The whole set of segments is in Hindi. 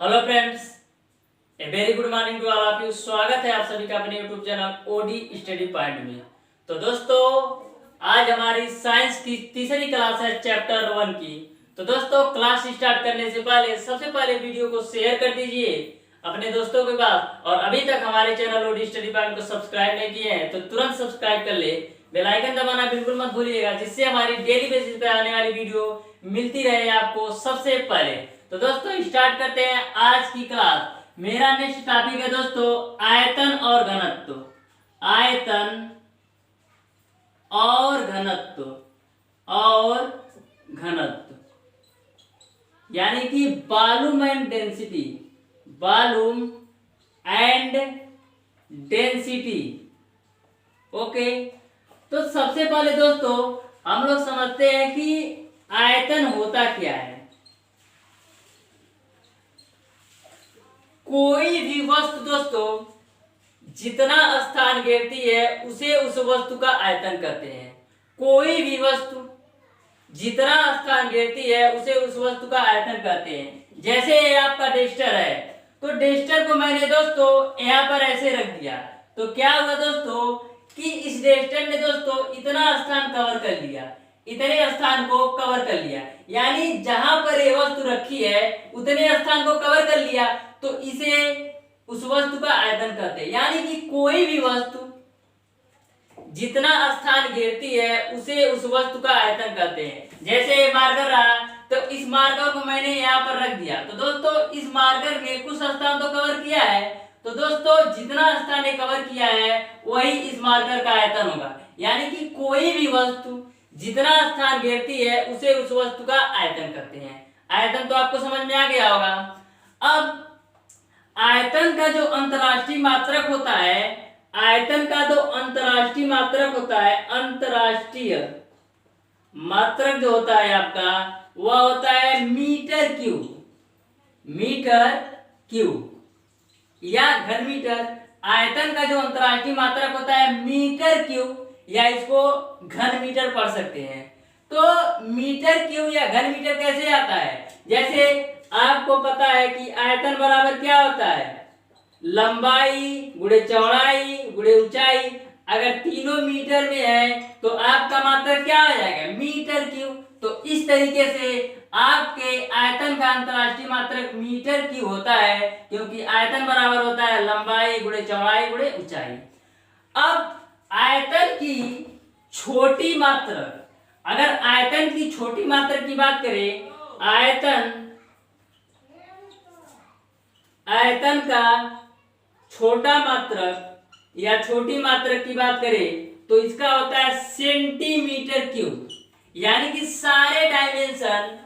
Hello friends, a very good morning to all of you. स्वागत है आप सभी का अपने YouTube channel OD study point में। तो दोस्तों, आज हमारी साइंस की तीसरी क्लास है चैप्टर 1 की। तो दोस्तों, क्लास स्टार्ट करने से पहले सबसे पहले वीडियो को शेयर कर दीजिए अपने दोस्तों के पास, और अभी तक हमारे चैनल ओडी स्टडी पॉइंट को सब्सक्राइब नहीं किए हैं तो तुरंत सब्सक्राइब कर ले। बेल आइकन दबाना बिल्कुल मत भूलिएगा, जिससे हमारी डेली बेसिस पे आने वाली वीडियो मिलती रहे आपको सबसे पहले। तो दोस्तों, स्टार्ट करते हैं आज की क्लास। मेरा नेक्स्ट टॉपिक है दोस्तों आयतन और घनत्व। आयतन और घनत्व यानी कि volume and density. Volume and density. Okay, तो सबसे पहले दोस्तों हम लोग समझते हैं कि आयतन होता क्या है। कोई भी वस्तु दोस्तों जितना स्थान घेरती है उसे उस वस्तु का आयतन कहते हैं। कोई भी वस्तु जितना स्थान घेरती है उसे उस वस्तु का आयतन कहते हैं। जैसे ये आपका डेस्टर है, तो डेस्टर को मैंने दोस्तों यहाँ पर ऐसे रख दिया, तो क्या हुआ दोस्तों कि इस डेस्टर ने दोस्तों इतना स्थान कवर कर लिया, इतने स्थान को कवर कर लिया, यानी जहां पर ये वस्तु रखी है उतने स्थान को कवर कर लिया, तो इसे उस वस्तु का आयतन कहते हैं। यानी कि कोई भी वस्तु जितना स्थान घेरती है उसे उस वस्तु का आयतन कहते हैं। जैसे ये मार्कर रहा, तो इस मार्कर को मैंने यहाँ पर रख दिया, तो दोस्तों इस मार्कर ने कुछ स्थान तो कवर किया है, तो दोस्तों जितना स्थान कवर किया है वही इस मार्कर का आयतन होगा। यानी कि कोई भी वस्तु जितना स्थान घेरती है उसे उस वस्तु का आयतन कहते हैं। आयतन तो आपको समझ में आ गया होगा। अब आयतन का जो अंतरराष्ट्रीय मात्रक होता है, आयतन का जो अंतरराष्ट्रीय मात्रक होता है, अंतरराष्ट्रीय मात्रक जो होता है आपका वह होता है मीटर क्यूब। मीटर क्यूब या घन मीटर। आयतन का जो अंतरराष्ट्रीय मात्रक होता है मीटर क्यूब, या इसको घन मीटर पढ़ सकते हैं। तो मीटर क्यूब या घन मीटर कैसे आता है? जैसे आपको पता है कि आयतन बराबर क्या होता है, लंबाई गुणे चौड़ाई गुणे ऊंचाई। अगर तीनों मीटर में है तो आपका मात्रक क्या हो जाएगा, मीटर क्यूब। तो इस तरीके से आपके आयतन का अंतरराष्ट्रीय मात्रक मीटर क्यूब होता है, क्योंकि आयतन बराबर होता है लंबाई गुणे चौड़ाई गुणे ऊंचाई। अब आयतन की छोटी मात्रक, अगर आयतन की छोटी मात्रक की बात करें, आयतन का छोटा मात्रक या छोटी मात्रक की बात करें तो इसका होता है सेंटीमीटर क्यूब। यानी कि सारे डायमेंशन,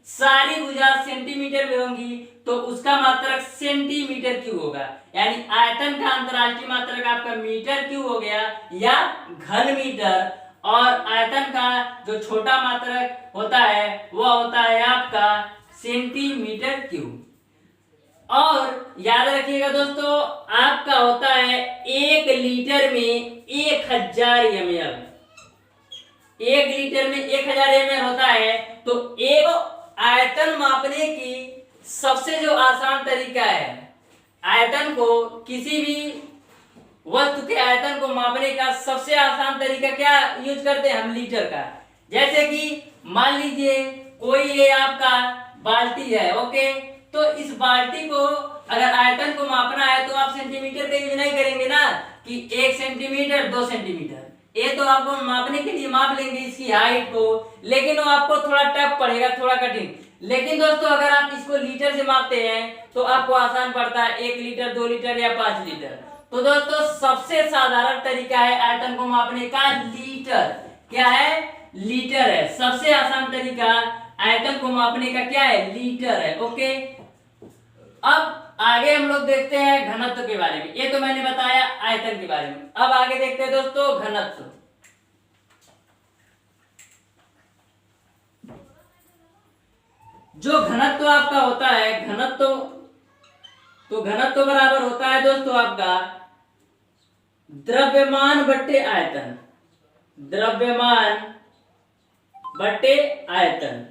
सारी भुजा सेंटीमीटर में होंगी तो उसका मात्रक सेंटीमीटर क्यूब होगा। यानी आयतन का अंतरराष्ट्रीय मात्रक आपका मीटर क्यूब हो गया या घन मीटर, और आयतन का जो छोटा मात्रक होता है वह होता है आपका सेंटीमीटर क्यूब। और याद रखिएगा दोस्तों, आपका होता है 1 लीटर में 1000 ml। 1 लीटर में 1000 ml होता है। तो एक आयतन मापने की सबसे जो आसान तरीका है, आयतन को किसी भी वस्तु के आयतन को मापने का सबसे आसान तरीका क्या यूज करते हैं हम, लीटर का। जैसे कि मान लीजिए कोई ये आपका बाल्टी है, ओके, तो इस बाल्टी को अगर आयतन को मापना है तो आप सेंटीमीटर का यूज नहीं करेंगे ना, कि 1 सेंटीमीटर 2 सेंटीमीटर। ये तो आपको मापने के लिए माप लेंगे इसकी हाइट को, लेकिन वो आपको थोड़ा टफ पड़ेगा, थोड़ा कठिन। लेकिन दोस्तों अगर आप इसको लीटर से मापते हैं तो आपको आसान पड़ता है, 1 लीटर 2 लीटर या 5 लीटर। तो दोस्तों सबसे साधारण तरीका है आयतन को मापने का लीटर। क्या है? लीटर है। सबसे आसान तरीका आयतन को मापने का क्या है, लीटर है। ओके, अब आगे हम लोग देखते हैं घनत्व के बारे में। ये तो मैंने बताया आयतन के बारे में। अब आगे देखते हैं दोस्तों घनत्व। जो घनत्व आपका होता है, घनत्व बराबर होता है दोस्तों आपका द्रव्यमान बट्टे आयतन। द्रव्यमान बट्टे आयतन,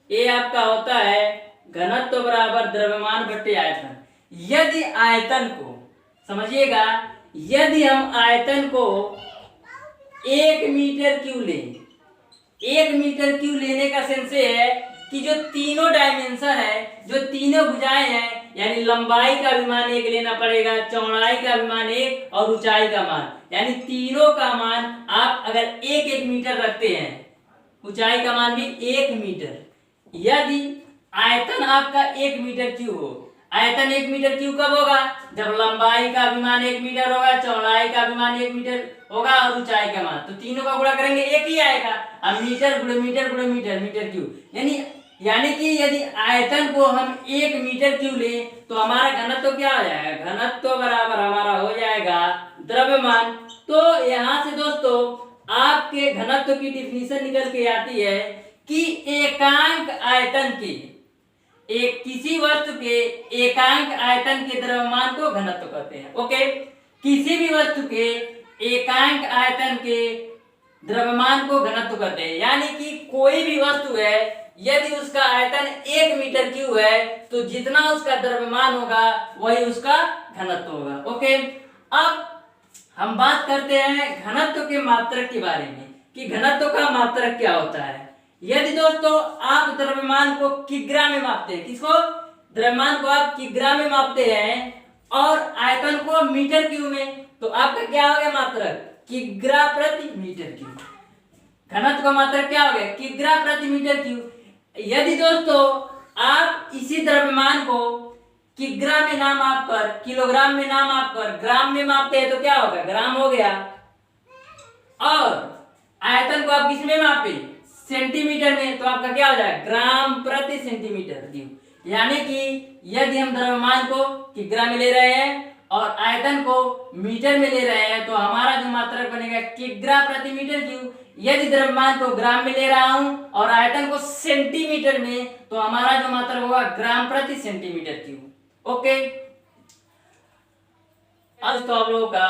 ये आपका होता है घनत्व बराबर द्रव्यमान बट्टे आयतन। यदि आयतन को समझिएगा, यदि हम आयतन को 1 मीटर क्यूब लें, 1 मीटर क्यूब लेने का सेंस है कि जो तीनों डायमेंशन है, जो तीनों भुजाएं हैं, यानी लंबाई का भी मान 1 लेना पड़ेगा, चौड़ाई का भी मान 1 और ऊंचाई का मान, यानी तीनों का मान आप अगर 1-1 मीटर रखते हैं, ऊंचाई का मान भी 1 मीटर। यदि आयतन आपका 1 मीटर क्यूब हो, आयतन 1 मीटर क्यूब कब होगा? जब लंबाई का भी मान 1 मीटर होगा, चौड़ाई का भी मान 1 मीटर होगा और ऊंचाई का मान, तो तीनों का गुणा करेंगे एक ही आएगा। अब मीटर गुणे मीटर गुणे मीटर, मीटर क्यूब, यानी कि यदि आयतन को हम 1 मीटर क्यूब लें तो हमारा घनत्व क्या हो जाएगा? घनत्व बराबर हमारा हो जाएगा द्रव्यमान। तो यहाँ से दोस्तों आपके घनत्व की डिफिनीशन निकल के आती है कि एकांक आयतन के, किसी वस्तु के एकांक आयतन के द्रव्यमान को घनत्व कहते हैं। ओके, किसी भी वस्तु के एकांक आयतन के द्रव्यमान को घनत्व कहते हैं। यानी कि कोई भी वस्तु है, यदि उसका आयतन 1 मीटर क्यूब है तो जितना उसका द्रव्यमान होगा वही उसका घनत्व होगा। ओके, अब हम बात करते हैं घनत्व के मात्रक के बारे में कि घनत्व का मात्रक क्या होता है। यदि दोस्तों आप द्रव्यमान को किग्रा में मापते हैं, किसको? द्रव्यमान को आप किग्रा में मापते हैं और आयतन को मीटर क्यूब में, तो आपका क्या हो गया मात्रक? किग्रा प्रति मीटर क्यूब। घनत्व का मात्रक क्या हो गया? किग्रा प्रति मीटर क्यूब। यदि दोस्तों आप इसी द्रव्यमान को किग्रा में ना माप कर, किलोग्राम में ना माप कर ग्राम में मापते हैं तो क्या होगा? ग्राम हो गया। और आयतन को आप किस में मापे? सेंटीमीटर में, तो आपका क्या हो जाएगा? ग्राम प्रति सेंटीमीटर क्यूब। यानी कि यदि हम द्रव्यमान को किग्रा में ले रहे हैं और आयतन को मीटर में ले रहे हैं तो हमारा जो मात्रक बनेगा किग्रा प्रति मीटर क्यूब। यदि द्रव्यमान को ग्राम में ले रहा हूं और आयतन को सेंटीमीटर में, तो हमारा जो मात्रक होगा ग्राम प्रति सेंटीमीटर क्यूब। ओके, अब तो आप लोगों का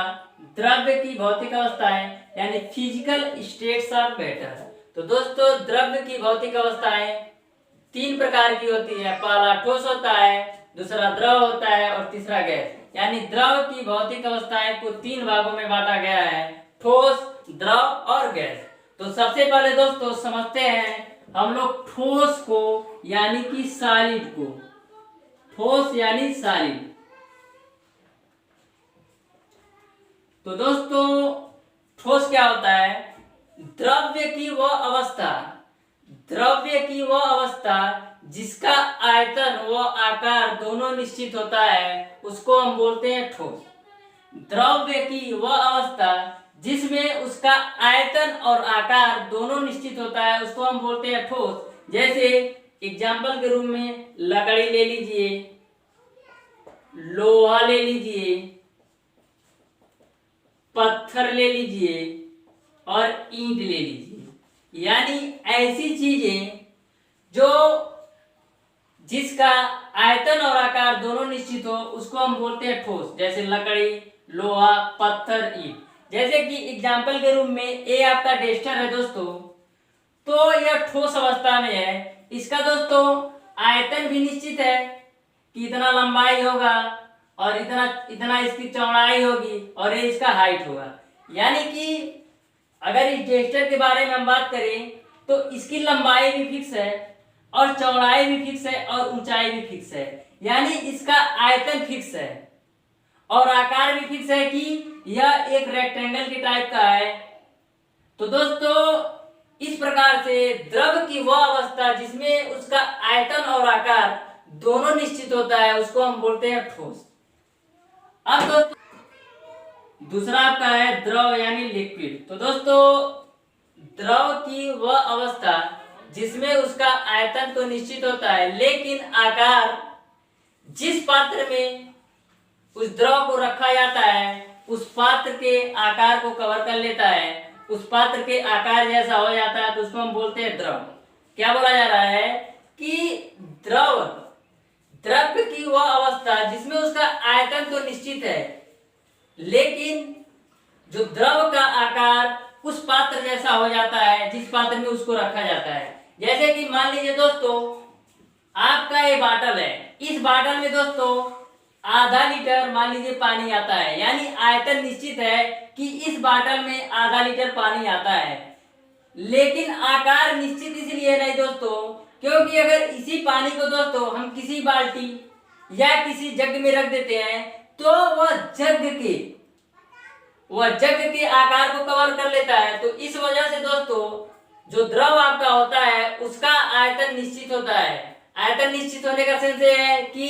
द्रव्य की भौतिक अवस्थाएं यानी फिजिकल स्टेट्स ऑफ मैटर। तो दोस्तों द्रव्य की भौतिक अवस्थाएं 3 प्रकार की होती है। पहला ठोस होता है, दूसरा द्रव होता है और तीसरा गैस। यानी द्रव की भौतिक अवस्थाएं को 3 भागों में बांटा गया है, ठोस, द्रव और गैस। तो सबसे पहले दोस्तों समझते हैं हम लोग ठोस को यानी कि सॉलिड को। ठोस यानी सॉलिड। तो दोस्तों ठोस क्या होता है? द्रव्य की वह अवस्था, द्रव्य की वह अवस्था जिसका आयतन व आकार दोनों निश्चित होता है उसको हम बोलते हैं ठोस। द्रव्य की वह अवस्था जिसमें उसका आयतन और आकार दोनों निश्चित होता है उसको हम बोलते हैं ठोस। जैसे एग्जाम्पल के रूप में लकड़ी ले लीजिए, लोहा ले लीजिए, पत्थर ले लीजिए और ईंट ले लीजिए। यानी ऐसी चीजें जो जिसका आयतन और आकार दोनों निश्चित हो उसको हम बोलते हैं ठोस। जैसे लकड़ी, लोहा, पत्थर, ईंट। जैसे कि एग्जाम्पल के रूप में ए आपका डेस्टर है दोस्तों, तो यह ठोस अवस्था में है। इसका दोस्तों आयतन भी निश्चित है कि इतना लंबाई होगा और इतना इतना इसकी चौड़ाई होगी और ये इसका हाइट होगा। यानी कि अगर इस डेस्टर के बारे में हम बात करें तो इसकी लंबाई भी फिक्स है और चौड़ाई भी फिक्स है और ऊंचाई भी फिक्स है। यानी इसका आयतन फिक्स है और आकार भी फिक्स है कि यह एक रेक्टेंगल के टाइप का है। तो दोस्तों इस प्रकार से द्रव की वह अवस्था जिसमें उसका आयतन और आकार दोनों निश्चित होता है उसको हम बोलते हैं ठोस। अब दोस्तों दूसरा आपका है द्रव यानी लिक्विड। तो दोस्तों द्रव की वह अवस्था जिसमें उसका आयतन तो निश्चित होता है लेकिन आकार जिस पात्र में उस द्रव को रखा जाता है उस पात्र के आकार को कवर कर लेता है, उस पात्र के आकार जैसा हो जाता है तो उसको हम बोलते हैं द्रव। क्या बोला जा रहा है कि द्रव्य की वह अवस्था जिसमें उसका आयतन तो निश्चित है लेकिन जो द्रव का आकार उस पात्र जैसा हो जाता है जिस पात्र में उसको रखा जाता है। जैसे कि मान लीजिए दोस्तों आपका ये बाटल है, इस बाटल में दोस्तों आधा लीटर मान लीजिए पानी आता है, यानी आयतन निश्चित है कि इस बाटल में आधा लीटर पानी आता है, लेकिन आकार निश्चित इसलिए नहीं दोस्तों क्योंकि अगर इसी पानी को दोस्तों हम किसी बाल्टी या किसी जग में रख देते हैं तो वह जग के आकार को कवर कर लेता है। तो इस वजह से दोस्तों जो द्रव आपका होता है उसका आयतन निश्चित होता है। आयतन निश्चित होने का सेंस ये है कि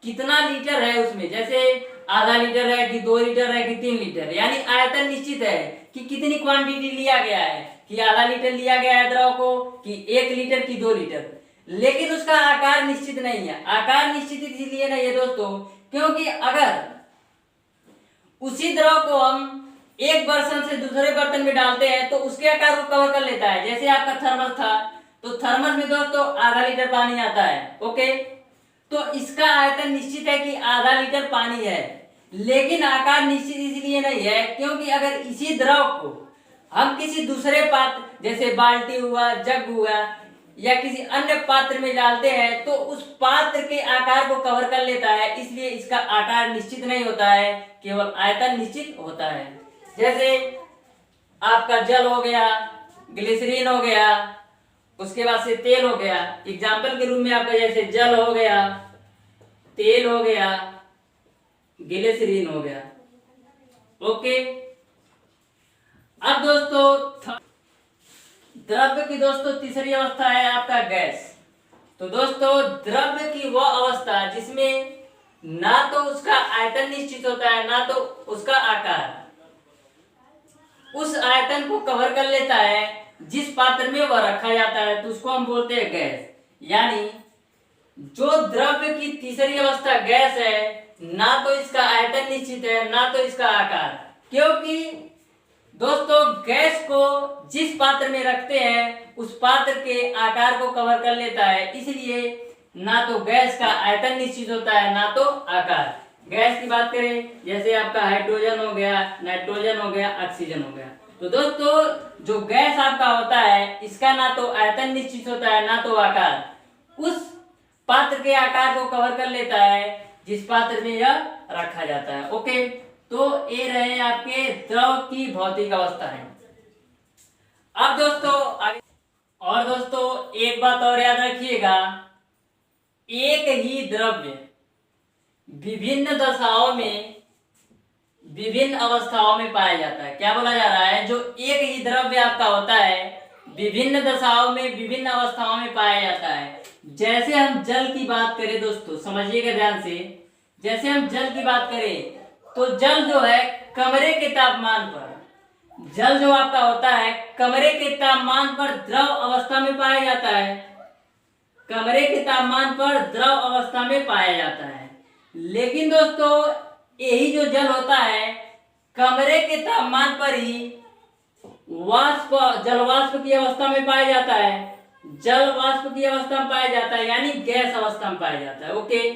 कितना लीटर है उसमें, जैसे आधा लीटर है कि 2 लीटर है कि 3 लीटर, यानी आयतन निश्चित है कि कितनी क्वांटिटी लिया गया है, कि आधा लीटर लिया गया है द्रव को, कि 1 लीटर की 2 लीटर, लेकिन उसका आकार निश्चित नहीं है। आकार निश्चित इसलिए नहीं है दोस्तों क्योंकि अगर उसी द्रव को हम एक बर्तन से दूसरे बर्तन में डालते हैं तो उसके आकार को कवर कर लेता है। जैसे आपका थर्मस था, तो थर्मस में दोस्तों आधा लीटर पानी आता है, ओके, तो इसका आयतन निश्चित है कि आधा लीटर पानी है, लेकिन आकार निश्चित इसलिए नहीं है क्योंकि अगर इसी द्रव को हम किसी दूसरे पात्र जैसे बाल्टी हुआ, जग हुआ या किसी अन्य पात्र में डालते हैं तो उस पात्र के आकार को कवर कर लेता है, इसलिए इसका आकार निश्चित नहीं होता है, केवल आयतन निश्चित होता है। जैसे आपका जल हो गया, ग्लिसरीन हो गया, उसके बाद से तेल हो गया। एग्जाम्पल के रूप में आपका जैसे जल हो गया, तेल हो गया, ग्लिसरीन हो गया, ओके। अब दोस्तों द्रव्य की दोस्तों तीसरी अवस्था है आपका गैस। तो दोस्तों द्रव्य की वह अवस्था जिसमें ना तो उसका आयतन निश्चित होता है ना तो उसका आकार, उस आयतन को कवर कर लेता है जिस पात्र में वह रखा जाता है, तो उसको हम बोलते हैं गैस। यानी जो द्रव्य की तीसरी अवस्था गैस है, ना तो इसका आयतन निश्चित है ना तो इसका आकार, क्योंकि दोस्तों गैस को जिस पात्र में रखते हैं उस पात्र के आकार को कवर कर लेता है, इसलिए ना तो गैस का आयतन निश्चित होता है ना तो आकार। गैस की बात करें जैसे आपका हाइड्रोजन हो गया, नाइट्रोजन हो गया, ऑक्सीजन हो गया। तो दोस्तों जो गैस आपका होता है इसका ना तो आयतन निश्चित होता है ना तो आकार, उस पात्र के आकार को कवर कर लेता है जिस पात्र में यह रखा जाता है, ओके। तो ये रहे आपके द्रव की भौतिक अवस्था है। अब दोस्तों आगे, और दोस्तों एक बात और याद रखिएगा, एक ही द्रव्य विभिन्न दशाओं में विभिन्न अवस्थाओं में पाया जाता है। क्या बोला जा रहा है, जो एक ही द्रव्य आपका होता है विभिन्न दशाओं में विभिन्न अवस्थाओं में पाया जाता है। जैसे हम जल की बात करें दोस्तों, समझिएगा ध्यान से, जैसे हम जल की बात करें तो जल जो है कमरे के तापमान पर, जल जो आपका होता है कमरे के तापमान पर द्रव अवस्था में पाया जाता है, कमरे के तापमान पर द्रव अवस्था में पाया जाता है। लेकिन दोस्तों यही जो जल होता है कमरे के तापमान पर ही वाष्प, जल वाष्प की अवस्था में पाया जाता है, जल वाष्प की अवस्था में पाया जाता है, यानी गैस अवस्था में पाया जाता है, ओके।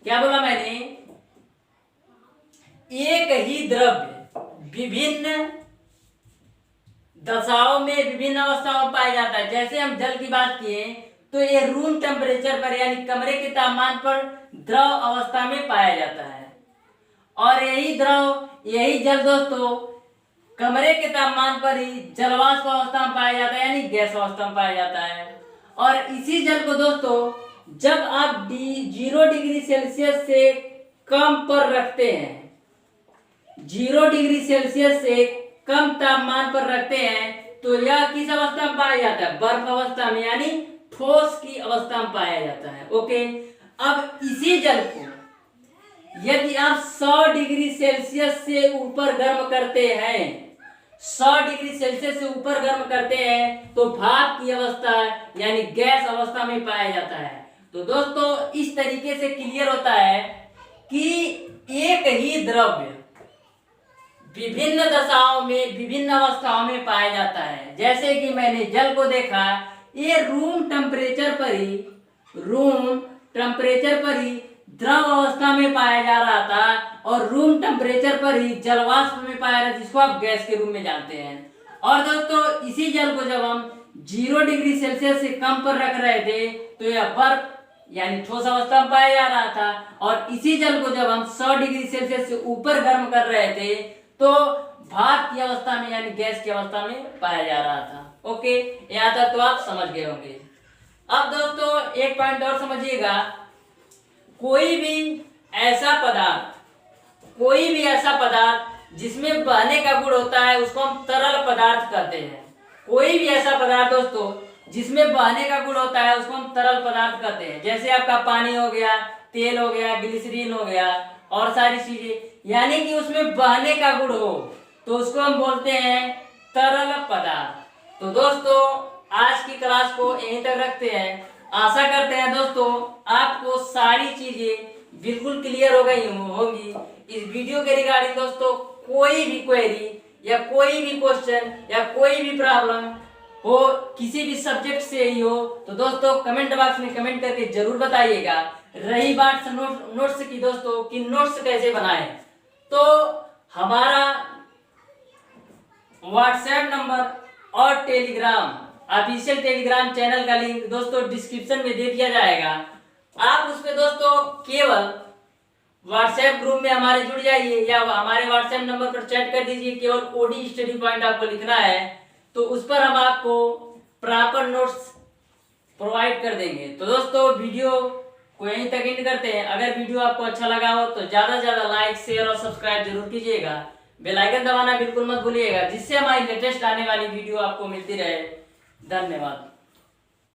क्या बोला मैंने, एक ही द्रव्य विभिन्न दशाओं में विभिन्न अवस्थाओं में पाया जाता है। जैसे हम जल की बात किए तो ये रूम टेम्परेचर पर यानी कमरे के तापमान पर द्रव अवस्था में पाया जाता है, और यही जल दोस्तों कमरे के तापमान पर ही जलवाष्प अवस्था में पाया जाता है, यानी गैस अवस्था में पाया जाता है। और इसी जल को दोस्तों जब आप 0 डिग्री सेल्सियस से कम पर रखते हैं, 0 डिग्री सेल्सियस से कम तापमान पर रखते हैं, तो यह किस अवस्था में पाया जाता है, बर्फ अवस्था में, यानी ठोस की अवस्था में पाया जाता है, ओके। अब इसी जल को यदि आप 100 डिग्री सेल्सियस से ऊपर गर्म करते हैं, 100 डिग्री सेल्सियस से ऊपर गर्म करते हैं, तो भाप की अवस्था यानी गैस अवस्था में पाया जाता है। तो दोस्तों इस तरीके से क्लियर होता है कि एक ही द्रव्य विभिन्न दशाओं में विभिन्न अवस्थाओं में पाया जाता है। जैसे कि मैंने जल को देखा, ये रूम टेम्परेचर पर ही द्रव अवस्था में पाया जा रहा था, और रूम टेम्परेचर पर ही जलवाष्प में पाया रहा, जिसको आप गैस के रूप में जानते हैं। और दोस्तों इसी जल को जब हम 0 डिग्री सेल्सियस से कम पर रख रहे थे तो यह बर्फ यानी ठोस अवस्था में पाया जा रहा था, और इसी जल को जब हम 100 डिग्री सेल्सियस से ऊपर गर्म कर रहे थे तो भाप की अवस्था में यानी गैस की अवस्था में पाया जा रहा था। ओके, यहाँ तक तो आप समझ गए होंगे। अब दोस्तों एक पॉइंट और समझिएगा, कोई भी ऐसा पदार्थ जिसमें बहने का गुण होता है उसको हम तरल पदार्थ कहते हैं। कोई भी ऐसा पदार्थ दोस्तों जिसमें बहने का गुण होता है उसको हम तरल पदार्थ कहते हैं। जैसे आपका पानी हो गया, तेल हो गया, ग्लिसरीन हो गया और सारी चीजें, यानी कि उसमें बहने का गुण हो तो उसको हम बोलते हैं तरल पदार्थ। तो दोस्तों आज की क्लास को यहीं तक रखते हैं। आशा करते हैं दोस्तों आपको सारी चीजें बिल्कुल क्लियर हो गई होंगी। इस वीडियो के रिगार्डिंग दोस्तों कोई भी क्वेरी या कोई भी क्वेश्चन या कोई भी प्रॉब्लम हो, किसी भी सब्जेक्ट से ही हो, तो दोस्तों कमेंट बॉक्स में कमेंट करके जरूर बताइएगा। रही बात नोट्स की दोस्तों कि नोट्स कैसे बनाएं, तो हमारा व्हाट्सएप नंबर और टेलीग्राम ऑफिशियल टेलीग्राम चैनल का लिंक दोस्तों डिस्क्रिप्शन में दे दिया जाएगा। आप उसमें दोस्तों केवल व्हाट्सएप ग्रुप में हमारे जुड़ जाइए या हमारे व्हाट्सएप नंबर पर चैट कर दीजिए। केवल ओडी स्टडी पॉइंट आपको लिखना है, तो उस पर हम आपको प्रॉपर नोट्स प्रोवाइड कर देंगे। तो दोस्तों वीडियो को यहीं तक एंड करते हैं। अगर वीडियो आपको अच्छा लगा हो तो ज्यादा से ज्यादा लाइक, शेयर और सब्सक्राइब जरूर कीजिएगा। बेल आइकन दबाना बिल्कुल मत भूलिएगा, जिससे हमारी लेटेस्ट आने वाली वीडियो आपको मिलती रहे। धन्यवाद।